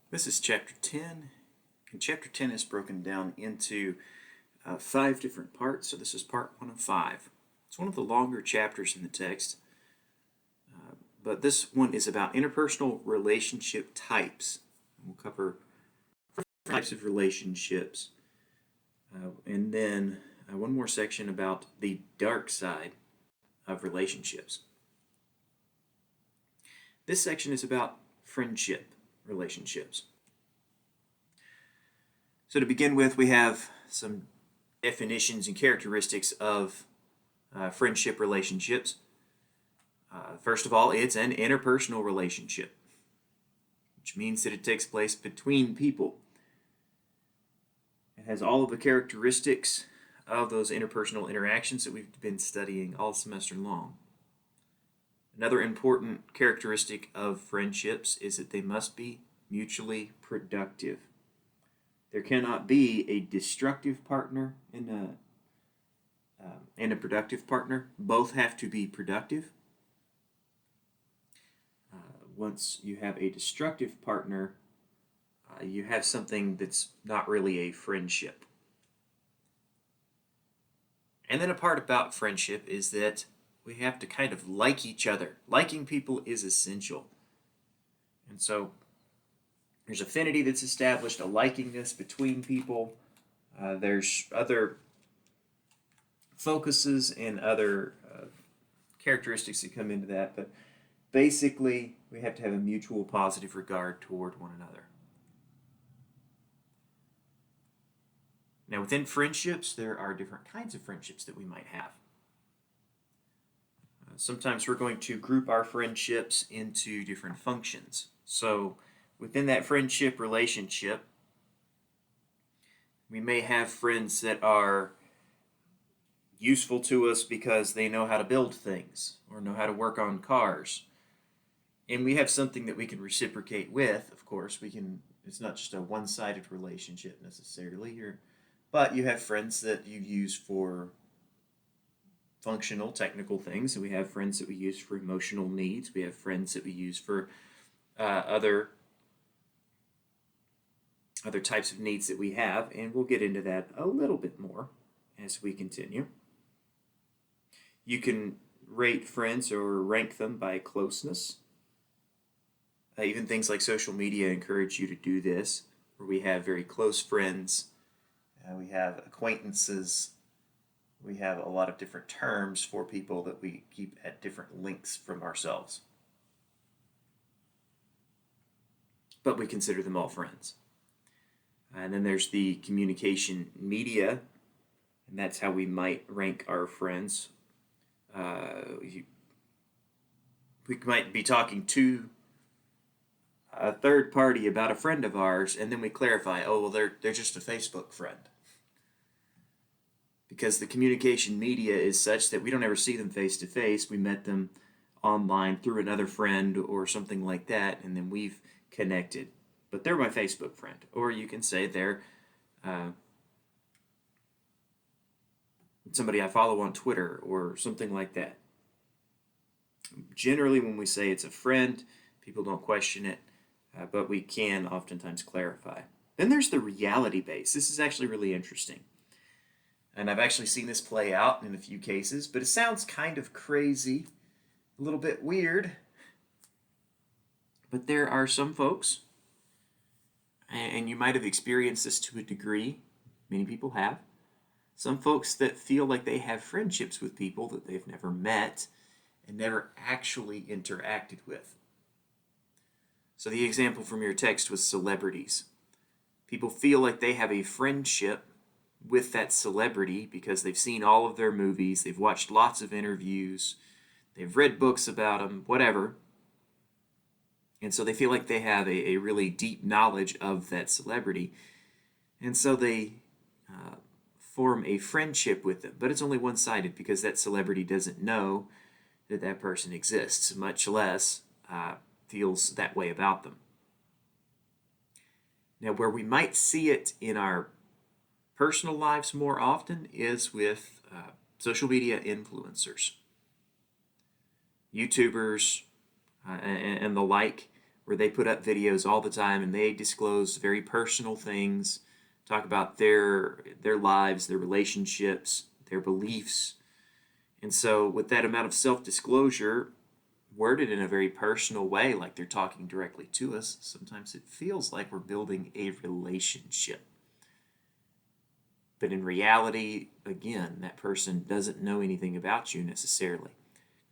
This is chapter 10, and chapter 10 is broken down into 5 different parts, so this is part 1 of 5. It's one of the longer chapters in the text, but this one is about interpersonal relationship types. We'll cover types of relationships, and then one more section about the dark side of relationships. This section is about friendship relationships. So to begin with, we have some definitions and characteristics of friendship relationships. First of all, it's an interpersonal relationship, which means that it takes place between people. It has all of the characteristics of those interpersonal interactions that we've been studying all semester long. Another important characteristic of friendships is that they must be mutually productive. There cannot be a destructive partner and a productive partner. Both have to be productive. Once you have a destructive partner, you have something that's not really a friendship. And then a part about friendship is that we have to kind of like each other. Liking people is essential. And so there's affinity that's established, a likingness between people. There's other focuses and other characteristics that come into that, but basically we have to have a mutual positive regard toward one another. Now, within friendships, there are different kinds of friendships that we might have. Sometimes we're going to group our friendships into different functions. So within that friendship relationship, we may have friends that are useful to us because they know how to build things or know how to work on cars. And we have something that we can reciprocate with. Of course, it's not just a one-sided relationship necessarily, but you have friends that you use for functional, technical things, and we have friends that we use for emotional needs. We have friends that we use for other types of needs that we have, and we'll get into that a little bit more as we continue. You can rate friends or rank them by closeness. Even things like social media encourage you to do this, where we have very close friends, we have acquaintances, we have a lot of different terms for people that we keep at different lengths from ourselves. But we consider them all friends. And then there's the communication media, and that's how we might rank our friends. We might be talking to a third party about a friend of ours, and then we clarify, oh, well, they're just a Facebook friend. Because the communication media is such that we don't ever see them face to face. We met them online through another friend or something like that, and then we've connected. But they're my Facebook friend. Or you can say they're somebody I follow on Twitter or something like that. Generally, when we say it's a friend, people don't question it, but we can oftentimes clarify. Then there's the reality base. This is actually really interesting. And I've actually seen this play out in a few cases, but it sounds kind of crazy, a little bit weird. But there are some folks, and you might have experienced this to a degree, many people have, some folks that feel like they have friendships with people that they've never met and never actually interacted with. So the example from your text was celebrities. People feel like they have a friendship with that celebrity because they've seen all of their movies, they've watched lots of interviews, they've read books about them, whatever. And so they feel like they have a really deep knowledge of that celebrity. And so they form a friendship with them. But it's only one-sided because that celebrity doesn't know that that person exists, much less feels that way about them. Now, where we might see it in our personal lives more often is with social media influencers, YouTubers, and the like, where they put up videos all the time and they disclose very personal things, talk about their lives, their relationships, their beliefs. And so with that amount of self-disclosure worded in a very personal way, like they're talking directly to us, sometimes it feels like we're building a relationship. But in reality, again, that person doesn't know anything about you necessarily.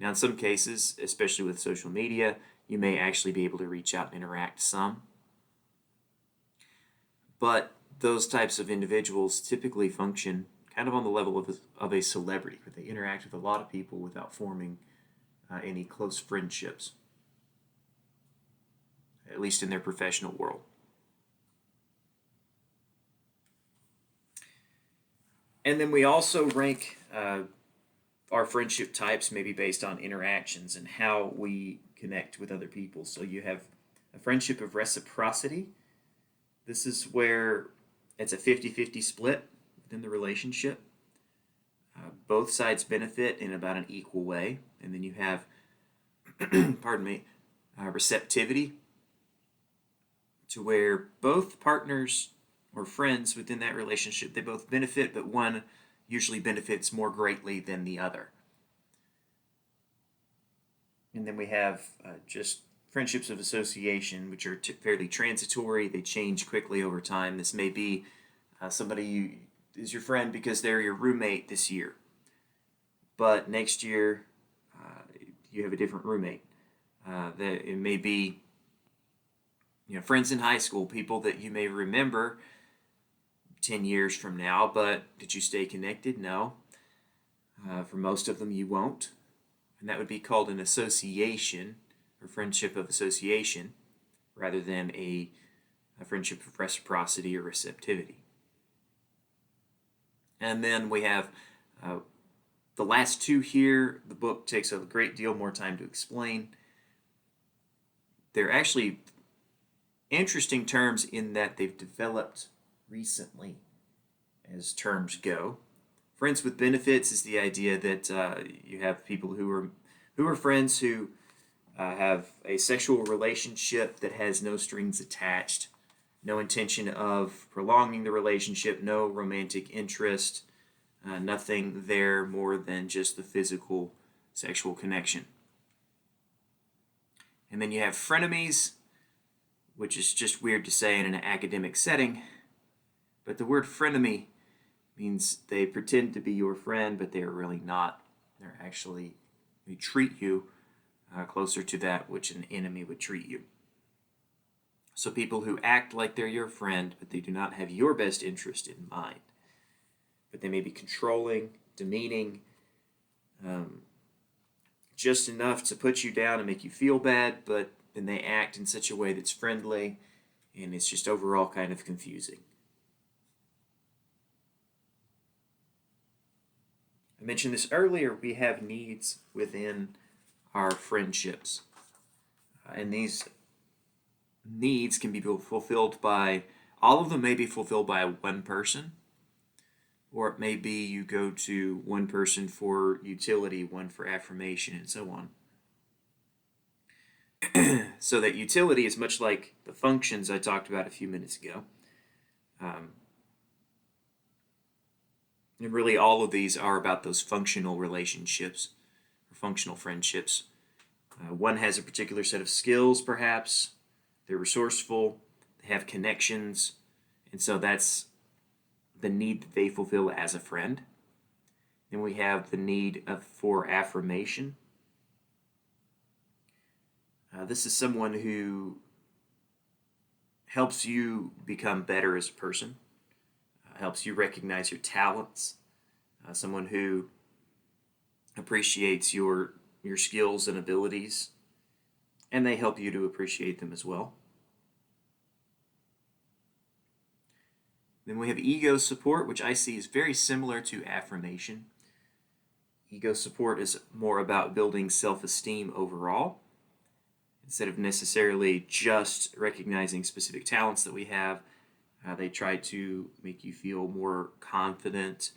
Now, in some cases, especially with social media, you may actually be able to reach out and interact some. But those types of individuals typically function kind of on the level of a celebrity, where they interact with a lot of people without forming any close friendships, at least in their professional world. And then we also rank our friendship types maybe based on interactions and how we connect with other people. So you have a friendship of reciprocity. This is where it's a 50-50 split within the relationship. Both sides benefit in about an equal way. And then you have, pardon me, receptivity, to where both partners or friends within that relationship, they both benefit, but one usually benefits more greatly than the other. And then we have just friendships of association, which are fairly transitory. They change quickly over time. This may be somebody is your friend because they're your roommate this year, but next year you have a different roommate. It may be friends in high school, people that you may remember 10 years from now, but did you stay connected? No. For most of them, you won't. And that would be called an association or friendship of association rather than a friendship of reciprocity or receptivity. And then we have the last two here. The book takes a great deal more time to explain. They're actually interesting terms in that they've developed recently as terms go. Friends with benefits is the idea that you have people who are friends who have a sexual relationship that has no strings attached, no intention of prolonging the relationship, no romantic interest, nothing there more than just the physical sexual connection. And then you have frenemies, which is just weird to say in an academic setting, but the word frenemy means they pretend to be your friend, but they are really not. They treat you closer to that which an enemy would treat you. So people who act like they're your friend, but they do not have your best interest in mind. But they may be controlling, demeaning, just enough to put you down and make you feel bad, but then they act in such a way that's friendly, and it's just overall kind of confusing. I mentioned this earlier, we have needs within our friendships. And these needs can be fulfilled by, all of them may be fulfilled by one person, or it may be you go to one person for utility, one for affirmation, and so on. So that utility is much like the functions I talked about a few minutes ago. And really all of these are about those functional relationships, or functional friendships. One has a particular set of skills, perhaps. They're resourceful, they have connections, and so that's the need that they fulfill as a friend. Then we have the need for affirmation. This is someone who helps you become better as a person, helps you recognize your talents, someone who appreciates your skills and abilities, and they help you to appreciate them as well. Then we have ego support, which I see is very similar to affirmation. Ego support is more about building self-esteem overall, instead of necessarily just recognizing specific talents that we have. They try to make you feel more confident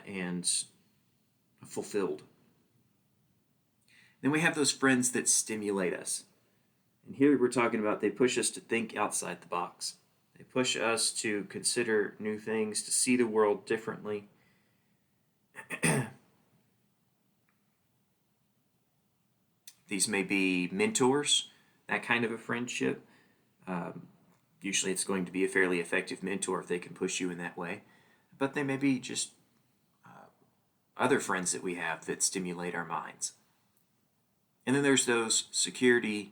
and fulfilled. Then we have those friends that stimulate us. And here we're talking about they push us to think outside the box. They push us to consider new things, to see the world differently. These may be mentors, that kind of a friendship. Um, Usually it's going to be a fairly effective mentor if they can push you in that way. But they may be just other friends that we have that stimulate our minds. And then there's those security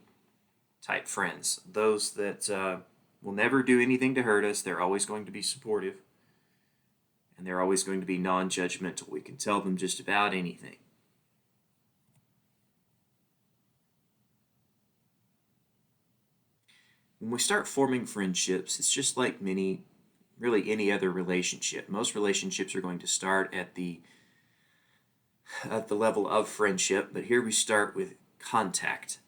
type friends, those that will never do anything to hurt us. They're always going to be supportive, and they're always going to be non judgmental. We can tell them just about anything. When we start forming friendships, it's just like really any other relationship. Most relationships are going to start at the level of friendship, but here we start with contact.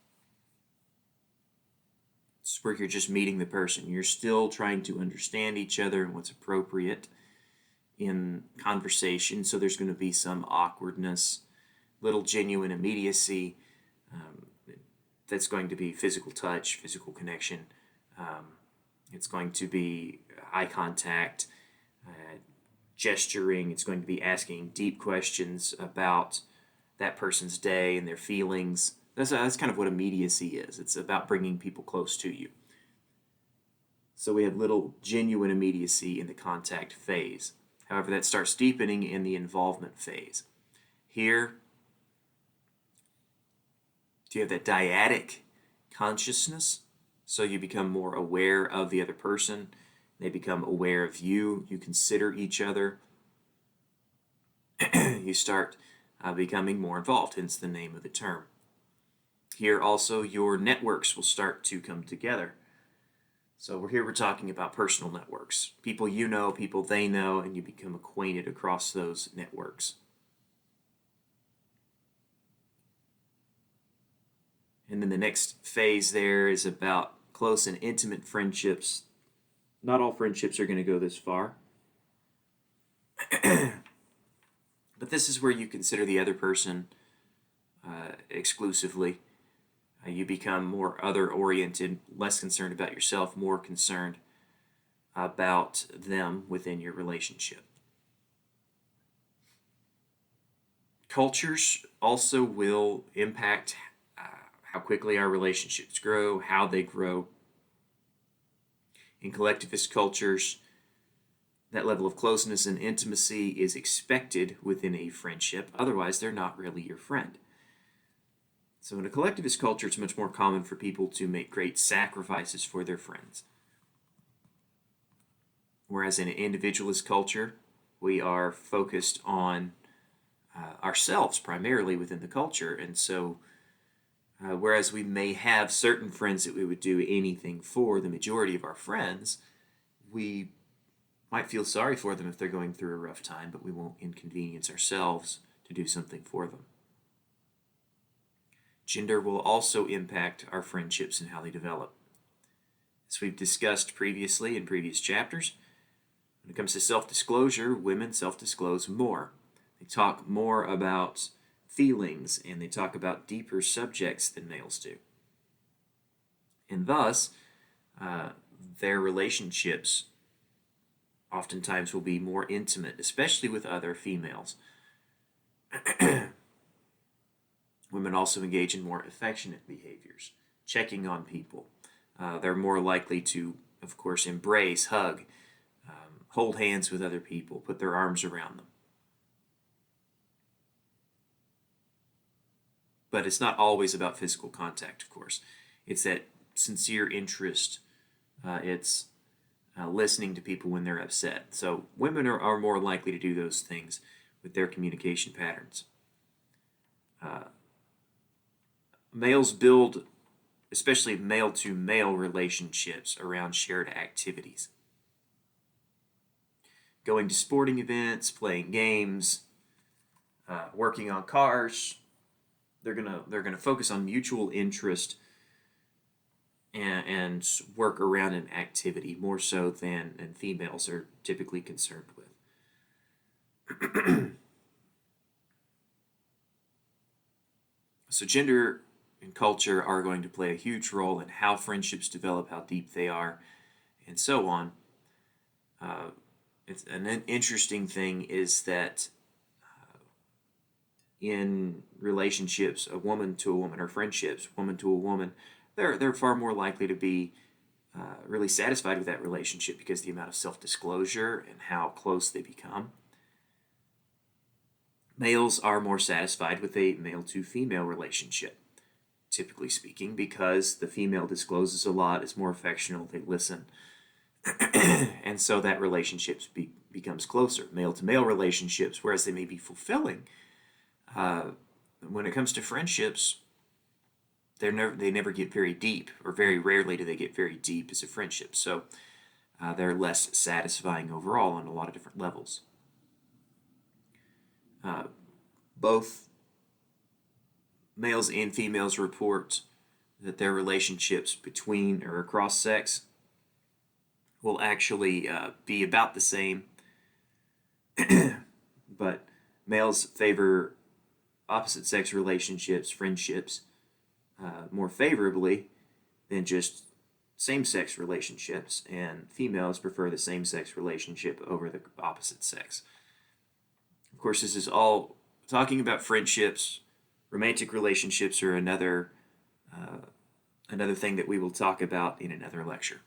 It's where you're just meeting the person. You're still trying to understand each other and what's appropriate in conversation. So there's going to be some awkwardness, little genuine immediacy. Um, that's going to be physical touch, physical connection. It's going to be eye contact, gesturing. It's going to be asking deep questions about that person's day and their feelings. That's kind of what immediacy is. It's about bringing people close to you. So we have little genuine immediacy in the contact phase. However, that starts deepening in the involvement phase. Here, do you have that dyadic consciousness? So you become more aware of the other person. They become aware of you. You consider each other. You start becoming more involved, hence the name of the term. Here also your networks will start to come together. So we're talking about personal networks. People you know, people they know, and you become acquainted across those networks. And then the next phase there is about close and intimate friendships. Not all friendships are going to go this far. But this is where you consider the other person exclusively. You become more other-oriented, less concerned about yourself, more concerned about them within your relationship. Cultures also will impact how quickly our relationships grow, how they grow. In collectivist cultures, that level of closeness and intimacy is expected within a friendship. Otherwise, they're not really your friend. So in a collectivist culture, it's much more common for people to make great sacrifices for their friends. Whereas in an individualist culture, we are focused on ourselves primarily within the culture. And so whereas we may have certain friends that we would do anything for, the majority of our friends, we might feel sorry for them if they're going through a rough time, but we won't inconvenience ourselves to do something for them. Gender will also impact our friendships and how they develop. As we've discussed previously in previous chapters, when it comes to self-disclosure, women self-disclose more. They talk more about feelings, and they talk about deeper subjects than males do. And thus, their relationships oftentimes will be more intimate, especially with other females. Women also engage in more affectionate behaviors, checking on people. They're more likely to, of course, embrace, hug, hold hands with other people, put their arms around them. But it's not always about physical contact, of course. It's that sincere interest. It's listening to people when they're upset. So women are more likely to do those things with their communication patterns. Males build, especially male-to-male relationships, around shared activities. Going to sporting events, playing games, working on cars. They're gonna focus on mutual interest and work around an activity more so than females are typically concerned with. So gender and culture are going to play a huge role in how friendships develop, how deep they are, and so on. Uh, it's an interesting thing is that in relationships, a woman to a woman, or friendships, woman to a woman, they're far more likely to be really satisfied with that relationship because the amount of self disclosure and how close they become. Males are more satisfied with a male to female relationship, typically speaking, because the female discloses a lot, is more affectionate, they listen, and so that becomes closer. Male to male relationships, whereas they may be fulfilling, uh, when it comes to friendships, they never get very deep, or very rarely do they get very deep as a friendship. So they're less satisfying overall on a lot of different levels. Uh, both males and females report that their relationships between or across sex will actually be about the same, but males favor opposite sex relationships, friendships, more favorably than just same sex relationships, and females prefer the same sex relationship over the opposite sex. Of course, this is all talking about friendships. Romantic relationships are another thing that we will talk about in another lecture.